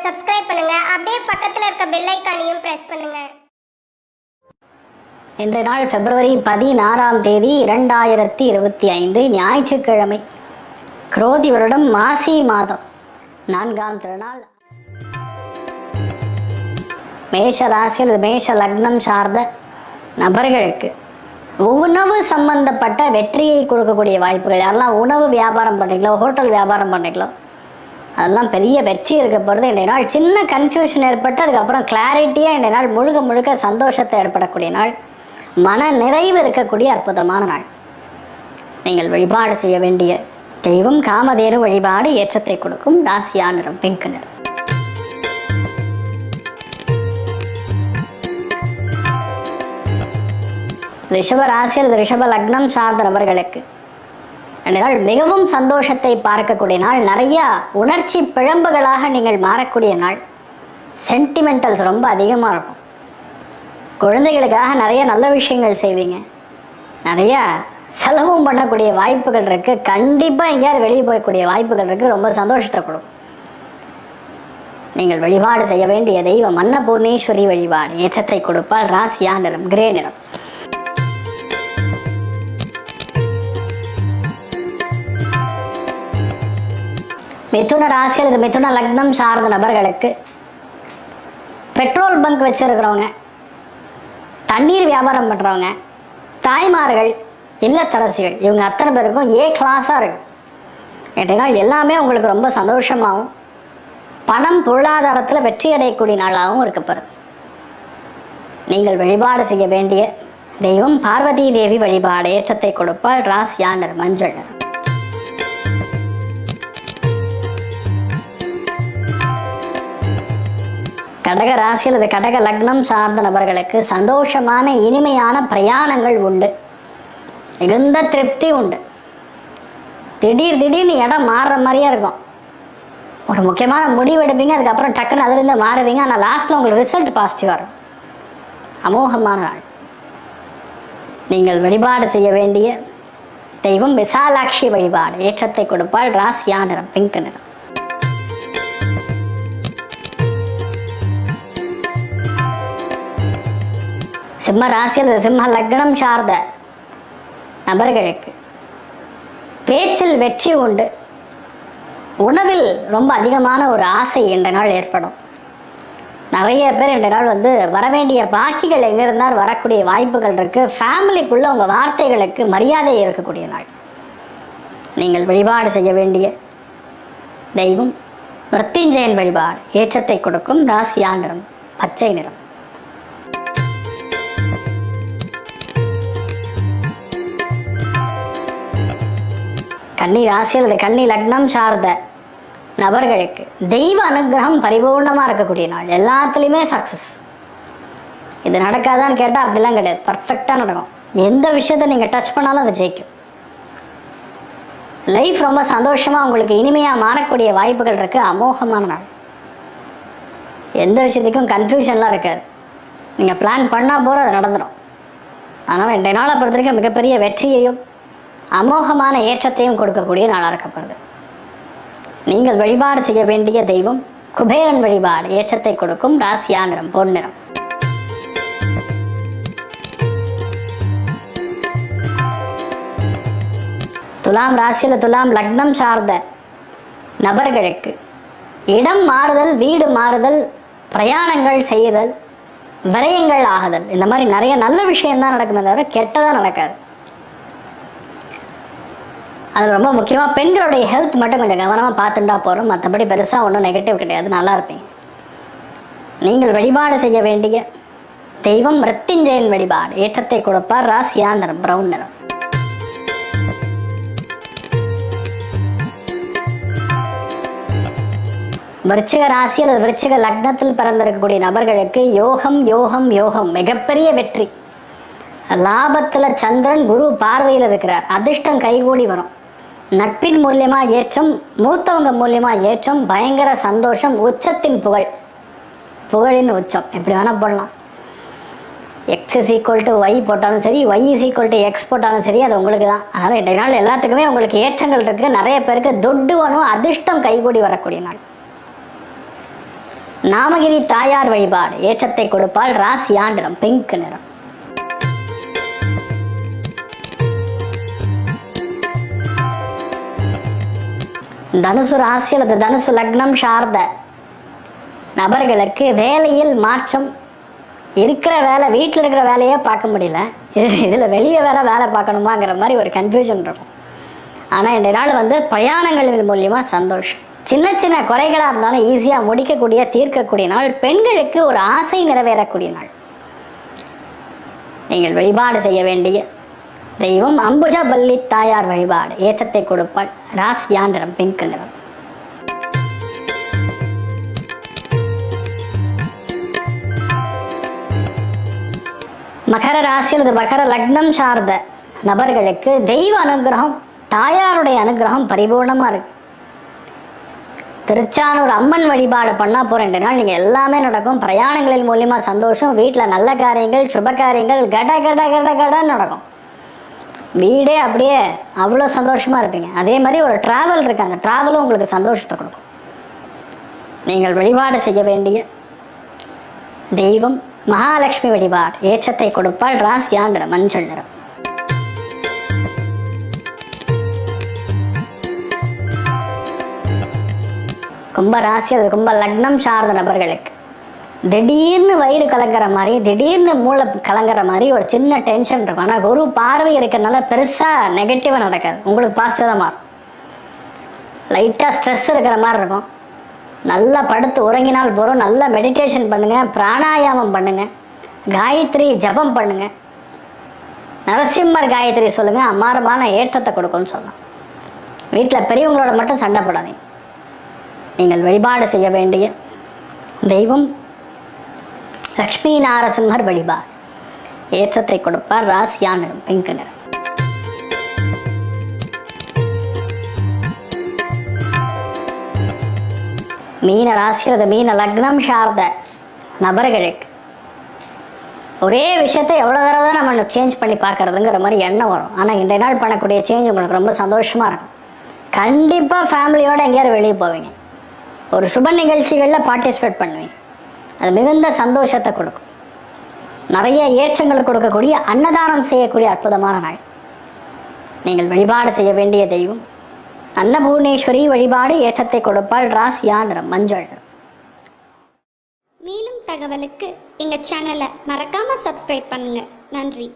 Subscribe பண்ணுங்க. அப்படியே பக்கத்துல இருக்க பெல் ஐகானையும் பிரஸ் பண்ணுங்க. இன்றைய நாள் பிப்ரவரி 16 2025 ஞாயிற்றுக்கிழமை. குரோதி வருடம் மாசி மாதம் 4ஆம் திருநாள். மேஷ ராசியில் மேஷ லக்னம் சார்ந்த நபர்களுக்கு உணவு சம்பந்தப்பட்ட வெற்றியை கொடுக்கக்கூடிய வாய்ப்புகள். யாரெல்லாம் உணவு வியாபாரம் பண்ணுறீங்களோ, ஹோட்டல் வியாபாரம் பண்ணுறீங்களோ, அதெல்லாம் பெரிய வெற்றி இருக்கப்படுது. இன்றைய நாள் சின்ன கன்ஃபியூஷன் ஏற்பட்டு அதுக்கப்புறம் கிளாரிட்டியாக இன்றைய நாள் முழுக்க முழுக்க சந்தோஷத்தை ஏற்படக்கூடிய நாள், மன நிறைவு இருக்கக்கூடிய அற்புதமான நாள். நீங்கள் வழிபாடு செய்ய வேண்டிய தெய்வம் காமதேனு வழிபாடு ஏற்றத்தை கொடுக்கும். ராசியா நிறம் பிங்க் நிறம். ரிஷப ராசியில் ரிஷப லக்னம் சார்ந்த நபர்களுக்கு நாள் மிகவும் சந்தோஷத்தை பார்க்கக்கூடிய நாள். நிறைய உணர்ச்சி பிழம்புகளாக நீங்கள் மாறக்கூடிய நாள். சென்டிமெண்டல்ஸ் ரொம்ப அதிகமாக இருக்கும். குழந்தைகளுக்காக நிறைய நல்ல விஷயங்கள் செய்வீங்க. நிறைய செலவும் பண்ணக்கூடிய வாய்ப்புகள் இருக்கு. கண்டிப்பாக எங்கேயாவது வெளியே போகக்கூடிய வாய்ப்புகள் இருக்கு. ரொம்ப சந்தோஷத்தை கொடுக்கும். நீங்கள் வழிபாடு செய்ய வேண்டிய தெய்வம் அன்னபூர்ணேஸ்வரி வழிபாடு ஏற்றத்தை கொடுப்பால். ராசியா நிறம் கிரே நிறம். மிதுன ராசியில் இது மிதுன லக்னம் சார்ந்த நபர்களுக்கு பெட்ரோல் பங்க் வச்சிருக்கிறவங்க, தண்ணீர் வியாபாரம் பண்ணுறவங்க, தாய்மார்கள், இல்லத்தரசிகள், இவங்க அத்தனை பேருக்கும் ஏ கிளாஸாக இருக்கு. என்ற எல்லாமே உங்களுக்கு ரொம்ப சந்தோஷமாகவும் பணம் பொருளாதாரத்தில் வெற்றி அடையக்கூடிய நாளாகவும் இருக்கப்படுது. நீங்கள் வழிபாடு செய்ய வேண்டிய தெய்வம் பார்வதி தேவி வழிபாடு ஏற்றத்தை கொடுப்பால். ராசியா நிறம் மஞ்சள் நிறம். கடக ராசியில் இது கடக லக்னம் சார்ந்த நபர்களுக்கு சந்தோஷமான இனிமையான பிரயாணங்கள் உண்டு. மிகுந்த திருப்தி உண்டு. திடீர்னு இடம் மாறுற மாதிரியே இருக்கும். ஒரு முக்கியமான முடிவு எடுப்பீங்க, அதுக்கப்புறம் டக்குன்னு அதுலேருந்து மாறுவீங்க. ஆனால் லாஸ்ட்டில் உங்களுக்கு ரிசல்ட் பாசிட்டிவாக இருக்கும். அமோகமான நாள். நீங்கள் வழிபாடு செய்ய வேண்டிய தெய்வம் விசாலாட்சி வழிபாடு ஏற்றத்தை கொடுப்பால். ராசியா நிறம் பிங்க் நிறம். சிம்ம ராசியில் சிம்ம லக்னம் சார்ந்த நபர்களுக்கு பேச்சில் வெற்றி உண்டு. உணவில் ரொம்ப அதிகமான ஒரு ஆசை இந்த நாள் ஏற்படும். நிறைய பேர் இந்த நாள் வரவேண்டிய பாக்கிகள் எங்கே இருந்தால் வரக்கூடிய வாய்ப்புகள் இருக்கு. ஃபேமிலிக்குள்ள உங்கள் வார்த்தைகளுக்கு மரியாதை இருக்கக்கூடிய நாள். நீங்கள் வழிபாடு செய்ய வேண்டிய தெய்வம் மிருத்யுஞ்சயன் வழிபாடு ஏற்றத்தை கொடுக்கும். ராசியா நிறம் பச்சை நிறம். கன்னி ராசியில் கன்னி லக்னம் சார்ந்த நபர்களுக்கு தெய்வ அனுகிரகம் பரிபூர்ணமாக இருக்கக்கூடிய நாள். எல்லாத்துலேயுமே சக்ஸஸ். இது நடக்காதான்னு கேட்டால் அப்படிலாம் கிடையாது. பர்ஃபெக்டாக நடக்கும். எந்த விஷயத்தை நீங்கள் டச் பண்ணாலும் அதை ஜெயிக்கும். லைஃப் ரொம்ப சந்தோஷமாக உங்களுக்கு இனிமையாக மாறக்கூடிய வாய்ப்புகள் இருக்குது. அமோகமான நாள். எந்த விஷயத்துக்கும் கன்ஃபியூஷன்லாம் இருக்காது. நீங்கள் பிளான் பண்ணால் போகிற அது நடந்துடும். அதனால் இன்றைய நாளை பொறுத்த வரைக்கும் மிகப்பெரிய வெற்றியையும் அமோகமான ஏற்றத்தையும் கொடுக்கக்கூடிய நாளாக இருக்கப்படுது. நீங்கள் வழிபாடு செய்ய வேண்டிய தெய்வம் குபேரன் வழிபாடு ஏற்றத்தை கொடுக்கும். ராசியா நிறம் பொன்னிறம். துலாம் ராசியில் துலாம் லக்னம் சார்ந்த நபர்களுக்கு இடம் மாறுதல், வீடு மாறுதல், பிரயாணங்கள் செய்தல், விரயங்கள் ஆகுதல், இந்த மாதிரி நிறைய நல்ல விஷயம்தான் நடக்குமே தவிர கெட்டதாக நடக்காது. அது ரொம்ப முக்கியமாக பெண்களுடைய ஹெல்த் மட்டும் கொஞ்சம் கவனமாக பார்த்துட்டா போகிறோம். மற்றபடி பெருசாக ஒன்றும் நெகட்டிவ் கிடையாது. நல்லா இருப்பீங்க. நீங்கள் வழிபாடு செய்ய வேண்டிய தெய்வம் மிருத்யுஞ்சயன் வழிபாடு ஏற்றத்தை கொடுப்பார். ராசியா நிறம் பிரவுன் நிறம். விருச்சிக ராசியில் விருச்சிக லக்னத்தில் பிறந்திருக்கக்கூடிய நபர்களுக்கு யோகம் யோகம் யோகம் மிகப்பெரிய வெற்றி. லாபத்தில் சந்திரன் குரு பார்வையில் இருக்கிறார். அதிர்ஷ்டம் கைகூடி வரும். நட்பின் மூலியமா ஏற்றம், மூத்தவங்க மூலியமா ஏற்றம், பயங்கர சந்தோஷம், உச்சத்தின் புகழ், புகழின் உச்சம், எப்படி வேணா போடலாம். X is equal to y போட்டாலும் சரி, y is equal to x போட்டாலும் சரி, அது உங்களுக்கு தான். அதனால் இன்றைய நாள் எல்லாத்துக்குமே உங்களுக்கு ஏற்றங்கள் இருக்குது. நிறைய பேருக்கு தொட்டு வரும், அதிர்ஷ்டம் கைகூடி வரக்கூடிய நாள். நாமகிரி தாயார் வழிபாடு ஏற்றத்தை கொடுப்பாள். ராசியா நிறம் பிங்க் நிறம். தனுசு ராசி அல்லது தனுசு லக்னம் சார்ந்த நபர்களுக்கு வேலையில் மாற்றம். இருக்கிற வேலை, வீட்டில் இருக்கிற வேலையே பார்க்க முடியல, இதில் வெளியே வேலை பார்க்கணுமாங்கிற மாதிரி ஒரு கன்ஃபியூஷன் இருக்கும். ஆனால் இந்த நாள் பிரயாணங்களின் மூலியமாக சந்தோஷம். சின்ன சின்ன குறைகளாக இருந்தாலும் ஈஸியாக முடிக்கக்கூடிய, தீர்க்கக்கூடிய நாள். பெண்களுக்கு ஒரு ஆசை நிறைவேறக்கூடிய நாள். நீங்கள் வழிபாடு செய்ய வேண்டிய தெய்வம் அம்புஜபல்லி தாயார் வழிபாடு ஏற்றத்தை கொடுப்பாள். ராசியா நிறம் பிங்க் நிறம். மகர ராசி அல்லது மகர லக்னம் சார்ந்த நபர்களுக்கு தெய்வ அனுகிரகம், தாயாருடைய அனுகிரகம் பரிபூர்ணமா இருக்கு. திருச்சானூர் அம்மன் வழிபாடு பண்ணா போற 2 நாள் நீங்க எல்லாமே நடக்கும். பிரயாணங்களின் மூலியமா சந்தோஷம். வீட்டில் நல்ல காரியங்கள், சுப காரியங்கள் கட கட கட கட நடக்கும். வீடே அப்படியே அவ்வளோ சந்தோஷமா இருப்பீங்க. அதே மாதிரி ஒரு டிராவல் இருக்கு, அந்த டிராவலும் உங்களுக்கு சந்தோஷத்தை கொடுக்கும். நீங்கள் வழிபாடு செய்ய வேண்டிய தெய்வம் மகாலட்சுமி வழிபாடு ஏற்றத்தை கொடுப்பாள். ராசியா நிறம் மஞ்சள் நிறம். கும்ப ராசி அது கும்ப லக்னம் சார்ந்த நபர்களுக்கு திடீர்னு வயிறு கலங்குற மாதிரி, திடீர்னு மூளை கலங்குற மாதிரி ஒரு சின்ன டென்ஷன் இருக்கும். ஆனால் குரு பார்வை இருக்கிறதுனால பெருசாக நெகட்டிவாக நடக்காது, உங்களுக்கு பாசிட்டிவாக மாறும். லைட்டாக ஸ்ட்ரெஸ் இருக்கிற மாதிரி இருக்கும். நல்லா படுத்து உறங்கினால் போகிறோம். நல்லா மெடிடேஷன் பண்ணுங்கள், பிராணாயாமம் பண்ணுங்கள், காயத்ரி ஜபம் பண்ணுங்கள், நரசிம்மர் காயத்ரி சொல்லுங்கள், அமாரமான ஏற்றத்தை கொடுக்கும்னு சொல்லலாம். வீட்டில் பெரியவங்களோட மட்டும் சண்டை போடாதீங்க. நீங்கள் வழிபாடு செய்ய வேண்டிய தெய்வம் லக்ஷ்மி நாரசிம்மர் வழிபாடு ஏற்றத்தை கொடுப்பார். ராசியா நிறம் பிங்க் நிறம். மீன ராசி அல்லது மீன லக்னம் சார்ந்த நபர்களுக்கு ஒரே விஷயத்தை எவ்வளோ தடவை தான் நம்ம சேஞ்ச் பண்ணி பார்க்கறதுங்கிற மாதிரி எண்ணம் வரும். ஆனால் இன்றைய நாள் பண்ணக்கூடிய சேஞ்ச் உங்களுக்கு ரொம்ப சந்தோஷமாக இருக்கும். கண்டிப்பாக ஃபேமிலியோடு எங்கேயாவது வெளியே போவீங்க, ஒரு சுப நிகழ்ச்சிகளில் பார்ட்டிசிபேட் பண்ணுவீங்க. அது மிகுந்த சந்தோஷத்தை கொடுக்கும். நிறைய ஏற்றங்கள் கொடுக்கக்கூடிய, அன்னதானம் செய்யக்கூடிய அற்புதமான நாள். நீங்கள் வழிபாடு செய்ய வேண்டிய தெய்வம் அன்னபூர்ணேஸ்வரி வழிபாடு ஏற்றத்தை கொடுப்பாள். ராசியா நிறம் மஞ்சள். மேலும் தகவலுக்கு எங்கள் சேனலை மறக்காமல் சப்ஸ்கிரைப் பண்ணுங்கள். நன்றி.